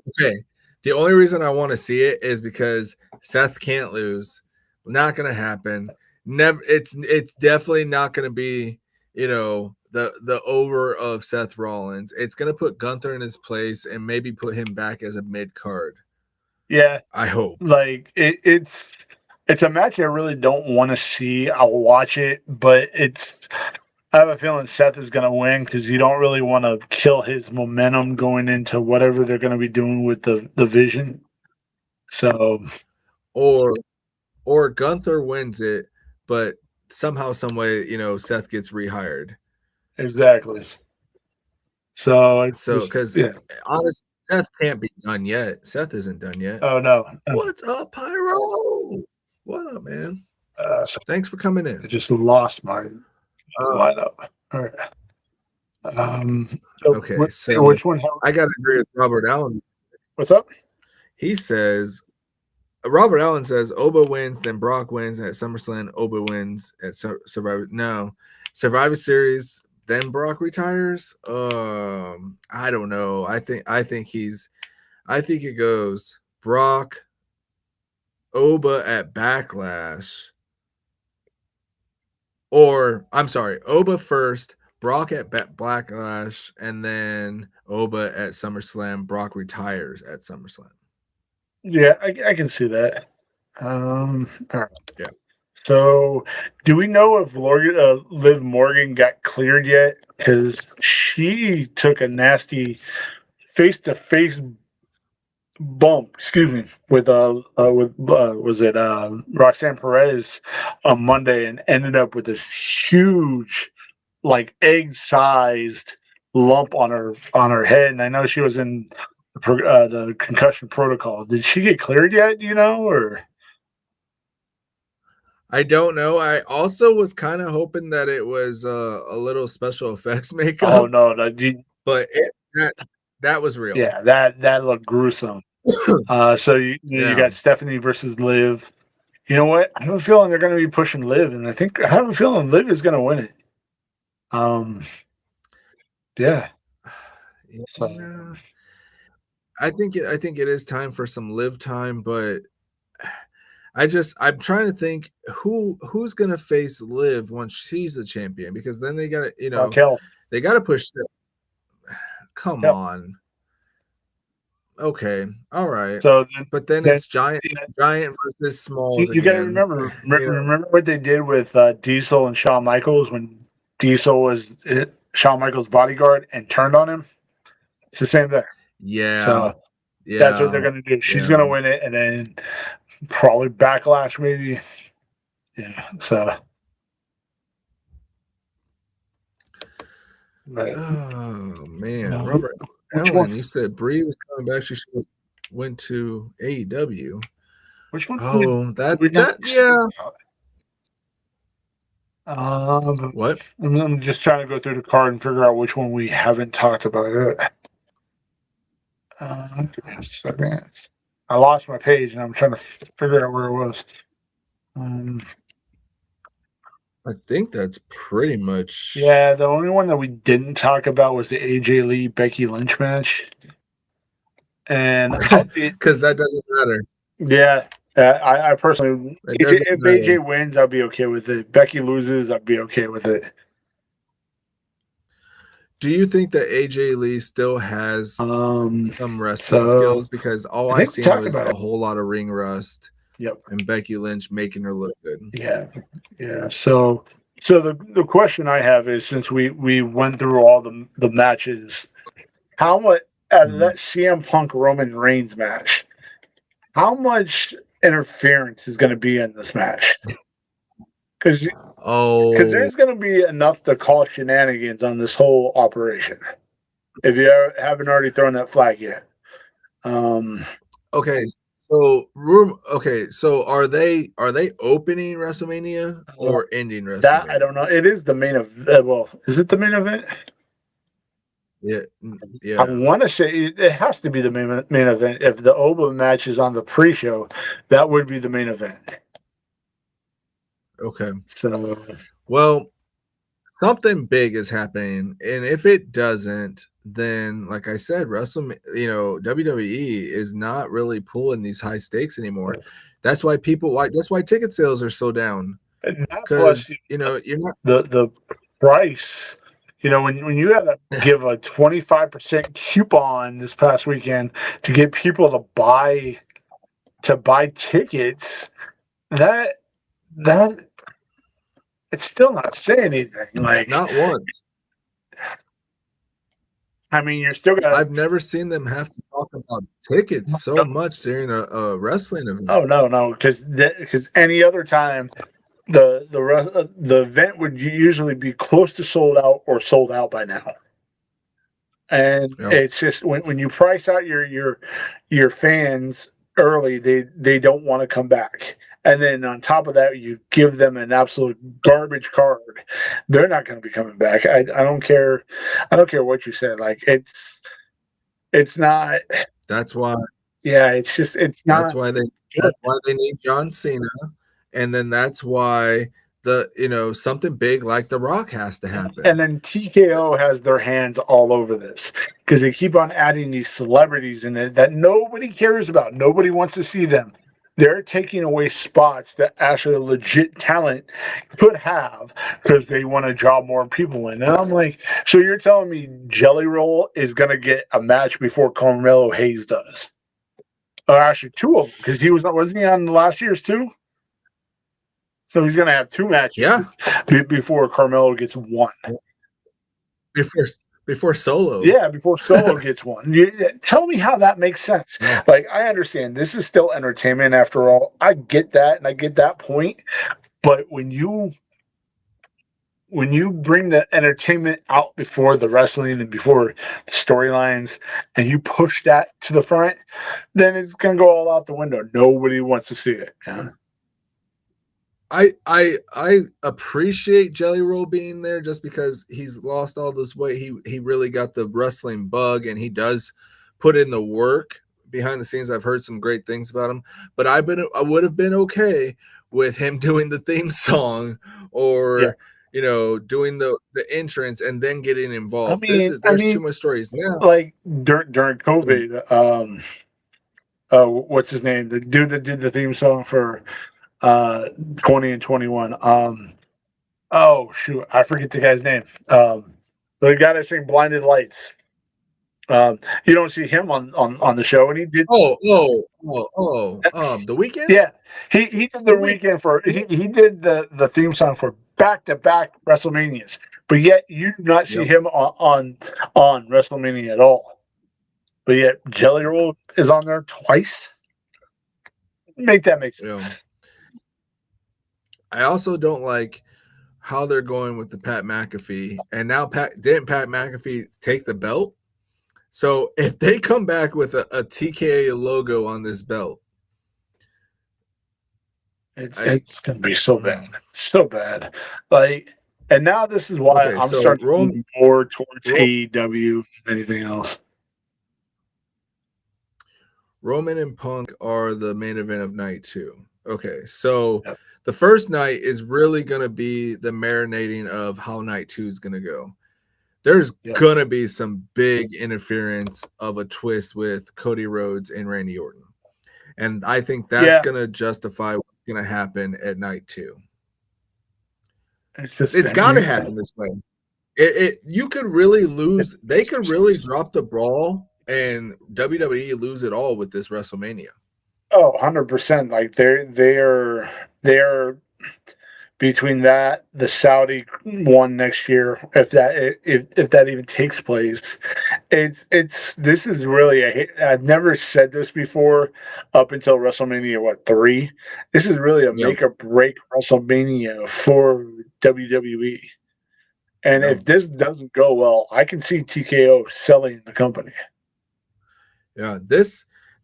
Okay. The only reason I want to see it is because Seth can't lose. Not going to happen. Never. It's definitely not going to be, the over of Seth Rollins. It's going to put Gunther in his place and maybe put him back as a mid card. Yeah, I hope. like it's a match I really don't want to see. I'll watch it, but I have a feeling Seth is going to win because you don't really want to kill his momentum going into whatever they're going to be doing with the Vision. So, or Gunther wins it, but somehow, some way, Seth gets rehired. exactly. So Because honestly, Seth can't be done yet. Seth isn't done yet. Oh no! What's up, Pyro? What up, man? Thanks for coming in. I just lost my lineup. All right. Okay, so which one? I got to agree with Robert Allen. What's up? He says, Robert Allen says, Oba wins, then Brock wins at SummerSlam. Oba wins at Survivor. No, Survivor Series. Then Brock retires. I don't know. I think it goes Brock, Oba at Backlash. Or I'm sorry, Oba first, Brock at Backlash, and then Oba at SummerSlam. Brock retires at SummerSlam. Yeah, I can see that. All right. Yeah. So, do we know if Liv Morgan got cleared yet? Because she took a nasty face-to-face bump. Excuse me, with was it Roxanne Perez on Monday, and ended up with this huge, like egg-sized lump on her head. And I know she was in the concussion protocol. Did she get cleared yet? Do you know, or? I don't know. I also was kind of hoping that it was a little special effects makeup. Oh no, but that was real. Yeah, that looked gruesome. So you got Stephanie versus Liv. You know what? I have a feeling they're going to be pushing Liv, and I have a feeling Liv is going to win it. Yeah. So. I think it is time for some Liv time, but I'm trying to think who's gonna face Liv once she's the champion, because then they gotta they gotta push. Come on. Okay, all right. So, but then it's giant versus small. You got to remember what they did with Diesel and Shawn Michaels when Diesel was Shawn Michaels' bodyguard and turned on him. It's the same there. Yeah. So that's what they're gonna do. She's gonna win it, and then probably Backlash, maybe. Yeah. So. Right. Oh man, Robert Allen, you said Brie was coming back. She should have went to AEW. Which one? Oh, that yeah. What? I'm just trying to go through the card and figure out which one we haven't talked about yet. I lost my page and I'm trying to figure out where it was. I think that's pretty much. Yeah, the only one that we didn't talk about was the AJ Lee Becky Lynch match, and because that doesn't matter. Yeah, I personally, if AJ wins, I'll be okay with it. Becky loses, I'll be okay with it. Do you think that AJ Lee still has some wrestling skills? Because all I seen was a whole lot of ring rust. Yep. And Becky Lynch making her look good. Yeah. So the question I have is, since we went through all the matches, how much out of that CM Punk Roman Reigns match, how much interference is going to be in this match? because Oh, there's going to be enough to cause shenanigans on this whole operation if you haven't already thrown that flag yet. okay. So room. Okay, so are they opening WrestleMania or ending That I WrestleMania? don't know. It is the main event. Well, is it the main event? Yeah, I yeah. want to say it has to be the main event. If the Oba match is on the pre-show, that would be the main event. Okay. So Well, something big is happening, and if it doesn't, then like I said, WWE is not really pulling these high stakes anymore. That's why that's why ticket sales are so down and that plus because you're not. the price. When you had to give a 25% coupon this past weekend to get people to buy tickets, that it's still not saying anything. Like, Not once. I mean, you're still got. I've never seen them have to talk about tickets so much during a wrestling event. Oh no, because any other time the event would usually be close to sold out or sold out by now. And Yeah. it's just when you price out your fans early, they don't want to come back. And then on top of that, you give them an absolute garbage card. They're not going to be coming back. I don't care. I don't care what you said. Like it's not. That's why. Yeah, it's That's not why they. good. That's why they need John Cena, and then that's why something big like The Rock has to happen. And then TKO has their hands all over this because they keep on adding these celebrities in it that nobody cares about. Nobody wants to see them. They're taking away spots that actually legit talent could have because they want to draw more people in. And I'm like, so you're telling me Jelly Roll is going to get a match before Carmelo Hayes does? Or actually, two of them because wasn't he on last year's too? So he's going to have two matches before Carmelo gets one. Before Solo. Yeah, before Solo gets one. Tell me how that makes sense. Yeah. Like, I understand this is still entertainment after all. I get that, and I get that point. But when you bring the entertainment out before the wrestling and before the storylines, and you push that to the front, then it's gonna go all out the window. Nobody wants to see it. Yeah. I appreciate Jelly Roll being there just because he's lost all this weight. He really got the wrestling bug, and he does put in the work behind the scenes. I've heard some great things about him, but I would have been okay with him doing the theme song or doing the entrance and then getting involved. There's too much stories now. Like during COVID, what's his name? The dude that did the theme song for 20 and 21. Oh shoot, I forget the guy's name. The guy that sang Blinded Lights. You don't see him on the show, and he did. The Weeknd. Yeah, he did the Weeknd for he did the theme song for back-to-back WrestleManias, but yet you do not see him on WrestleMania at all. But yet Jelly Roll is on there twice. Make that make sense. I also don't like how they're going with the Pat McAfee. And now didn't Pat McAfee take the belt? So if they come back with a TKA logo on this belt, it's gonna be so bad. So bad. Like, and now this is why I'm starting to move more towards AEW than anything else. Roman and Punk are the main event of night 2. Okay, so the first night is really going to be the marinating of how night 2 is going to go. There's going to be some big interference of a twist with Cody Rhodes and Randy Orton. And I think that's going to justify what's going to happen at night 2. It's got to happen this way. You could really lose. They could really drop the ball and WWE lose it all with this WrestleMania. Oh, 100%. Like they're between that, the Saudi one next year, if that even takes place, This is really I've never said this before up until WrestleMania 3. This is really a Yep. make or break WrestleMania for WWE. And Yep. if this doesn't go well, I can see TKO selling the company. Yeah,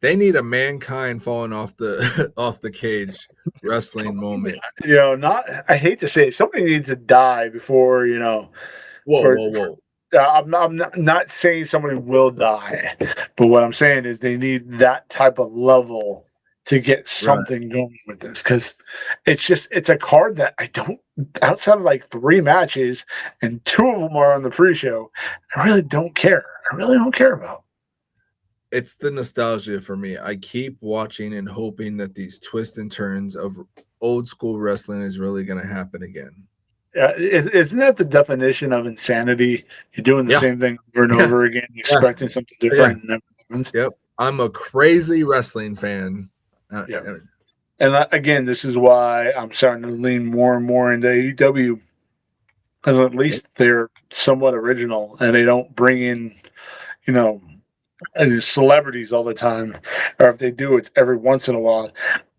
they need a Mankind falling off the off the cage wrestling moment. You know, I hate to say it, somebody needs to die before, Whoa, for whoa, whoa. I'm not saying somebody will die, but what I'm saying is they need that type of level to get something going with this, because it's a card that I don't, outside of like 3 matches and 2 of them are on the pre-show, I really don't care. I really don't care about. It's the nostalgia for me. I keep watching and hoping that these twists and turns of old school wrestling is really going to happen again. Isn't that the definition of insanity? You're doing the Yeah. same thing over and Yeah. over again, expecting something different. And never happens. Yep. I'm a crazy wrestling fan. Yeah. And again, this is why I'm starting to lean more and more into AEW. And at least they're somewhat original and they don't bring in, celebrities all the time. Or if they do, it's every once in a while.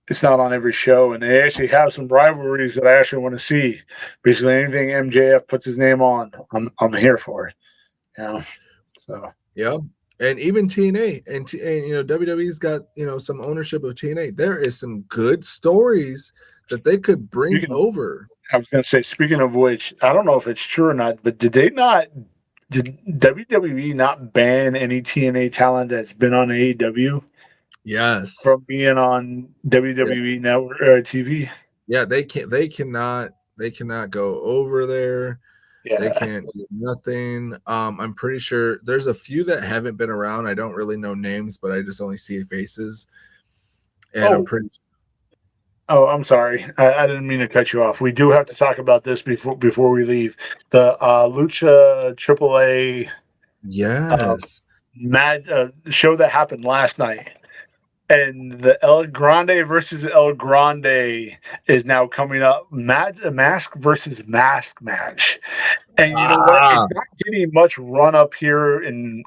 It's not on every show. And they actually have some rivalries that I actually want to see. Basically, anything MJF puts his name on, I'm here for it. So. Yeah. And even TNA and WWE's got, some ownership of TNA. There is some good stories that they could bring over. I was going to say, speaking of which, I don't know if it's true or not, but did WWE not ban any TNA talent that's been on AEW? Yes. From being on WWE Network TV? Yeah, they cannot go over there. Yeah. They can't do nothing. I'm pretty sure there's a few that haven't been around. I don't really know names, but I just only see faces. And I'm pretty Oh, I'm sorry. I didn't mean to cut you off. We do have to talk about this before we leave. The Lucha AAA show that happened last night. And the El Grande versus El Grande is now coming up. Mask versus mask match. And you know what? It's not getting much run up here in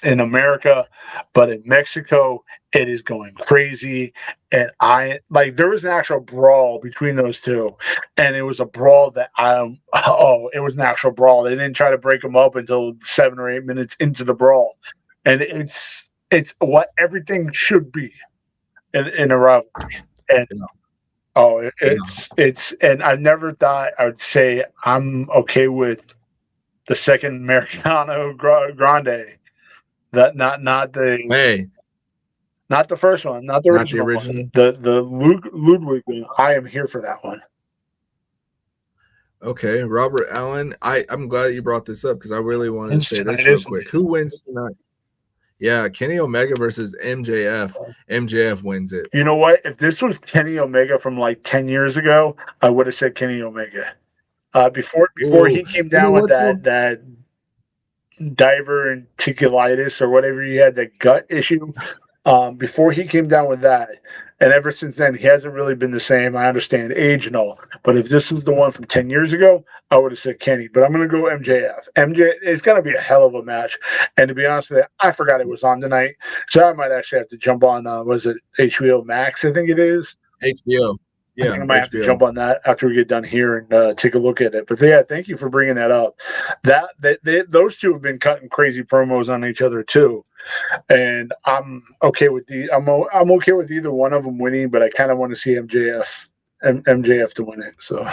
America, but in Mexico, it is going crazy. And there was an actual brawl between those two, and it was a brawl that it was an actual brawl. They didn't try to break them up until 7 or 8 minutes into the brawl, and it's what everything should be in a rivalry. And and I never thought I would say I'm okay with the second Americano Grande. That not the first one, not the original one. The Ludwig one. I am here for that one. Okay, Robert Allen. I'm glad you brought this up because I really wanted to say this real quick. Who wins tonight? Yeah, Kenny Omega versus MJF. MJF wins it. You know what? If this was Kenny Omega from like 10 years ago, I would have said Kenny Omega. Before he came down with that diverticulitis or whatever he had, that gut issue. Before he came down with that, and ever since then, he hasn't really been the same. I understand age and all, but if this was the one from 10 years ago, I would have said Kenny. But I'm going to go MJF. It's going to be a hell of a match. And to be honest with you, I forgot it was on tonight, so I might actually have to jump on. Was it HBO Max? I think it is HBO. Yeah, I might have to jump on that after we get done here and take a look at it. But yeah, thank you for bringing that up. Those two have been cutting crazy promos on each other too, and I'm okay with I'm okay with either one of them winning. But I kind of want to see MJF to win it. So,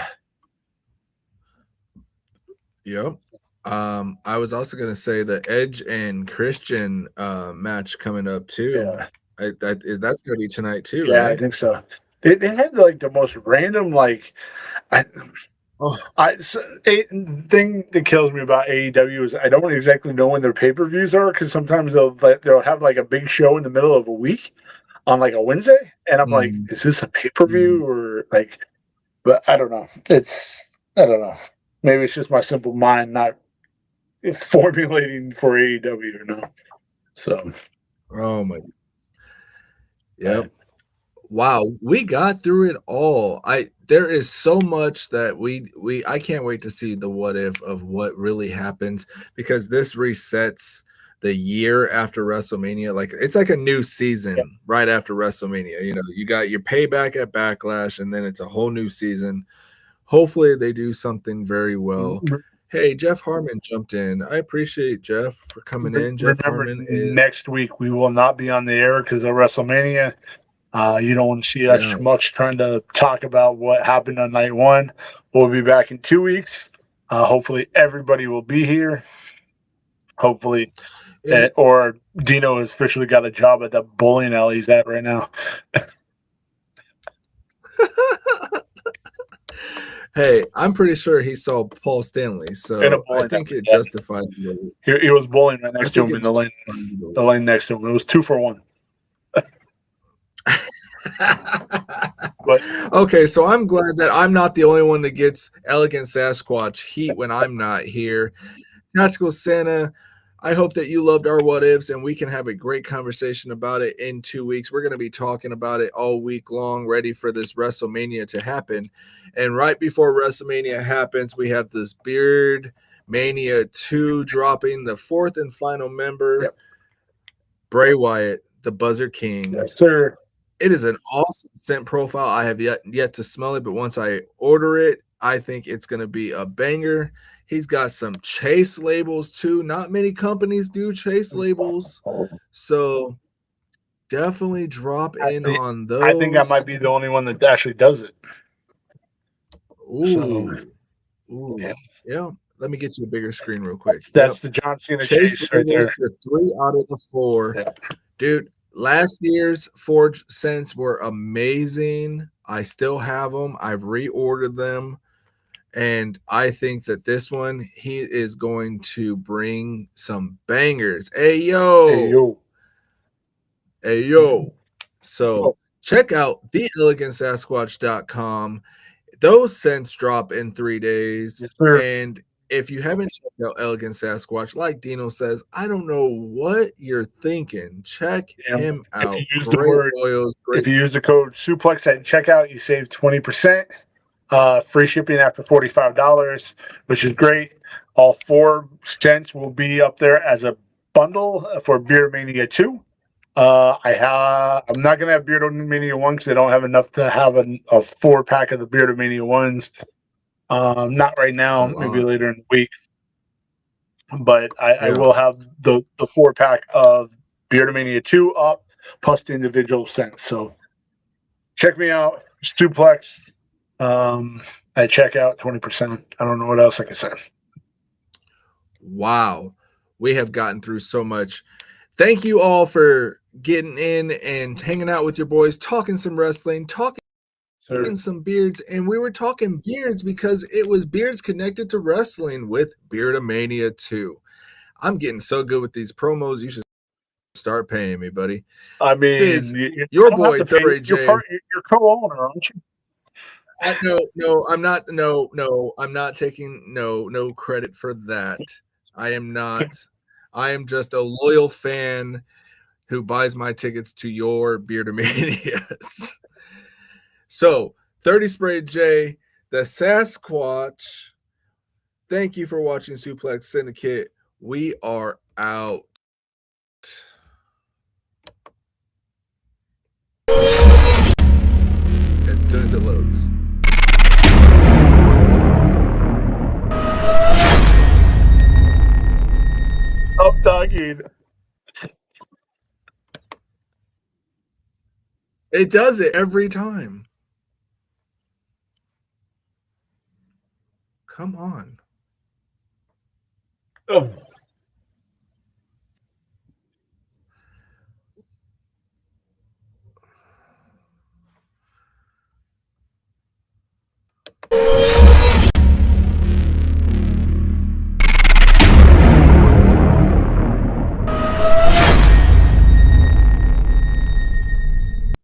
yep. I was also going to say the Edge and Christian match coming up too. Yeah, that's going to be tonight too. Yeah, right? I think so. They had like the most random thing that kills me about AEW is I don't exactly know when their pay-per-views are, because sometimes they'll have like a big show in the middle of a week on like a Wednesday, and I'm like, is this a pay-per-view or like? But I don't know. I don't know. Maybe it's just my simple mind not formulating for AEW. So. Oh my. Yep. Wow, we got through it all. There is so much that I can't wait to see the what if of what really happens, because this resets the year after WrestleMania. Like it's like a new season right after WrestleMania. You know, you got your payback at Backlash, and then it's a whole new season. Hopefully they do something very well. Hey, Jeff Harmon jumped in. I appreciate Jeff for coming in. Jeff Remember, Harmon is next week we will not be on the air because of WrestleMania. You don't want to see us much trying to talk about what happened on night one. We'll be back in 2 weeks. Hopefully everybody will be here. Hopefully, or Dino has officially got a job at the bowling alley he's at right now. Hey, I'm pretty sure he saw Paul Stanley, so I think it justifies the. He was bowling right next to him in the lane next to him. It was 2 for 1. But okay, so I'm glad that I'm not the only one that gets Elegant Sasquatch heat when I'm not here. Tactical Santa, I hope that you loved our what ifs and we can have a great conversation about it in 2 weeks. We're going to be talking about it all week long, ready for this WrestleMania to happen. And right before WrestleMania happens, we have this Beard Mania 2 dropping, the 4th and final member, Bray Wyatt, the Buzzer King. Yes, sir. It is an awesome scent profile. I have yet to smell it, but once I order it, I think it's going to be a banger. He's got some chase labels too. Not many companies do chase labels, so definitely drop in on those. I think I might be the only one that actually does it. Ooh, yeah. Let me get you a bigger screen real quick. That's the John Cena chase right there. The 3 out of the 4, dude. Last year's Forge scents were amazing. I still have them. I've reordered them. And I think that this one, he is going to bring some bangers. Hey, yo. Hey, yo. Hey, yo. So check out theelegantsasquatch.com. Those scents drop in 3 days. Yes, sir. And if you haven't checked out Elegant Sasquatch, like Dino says, I don't know what you're thinking. Check him out. If you use the code SUPLEX at checkout, you save 20%. Free shipping after $45, which is great. All 4 scents will be up there as a bundle for Beardmania 2. I'm not gonna have Beardmania 1 because I don't have enough to have a 4-pack of the Beardmania 1s. Not right now, maybe later in the week. But I will have the 4-pack of Beardmania 2 up, plus the individual scents. So check me out, Suplex. At checkout, 20%. I don't know what else I can say. Wow. We have gotten through so much. Thank you all for getting in and hanging out with your boys, talking some wrestling, talking some beards. And we were talking beards because it was beards connected to wrestling with Beardomania 2. I'm getting so good with these promos. You should start paying me, buddy. I mean, your boy, J. You're co-owner, aren't you? No, I'm not. No, I'm not taking no credit for that. I am not. I am just a loyal fan who buys my tickets to your Beardomanias. So, 30 Spray J, the Sasquatch. Thank you for watching Suplex Syndicate. We are out. As soon as it loads. Up dogging. It does it every time. Come on. Oh.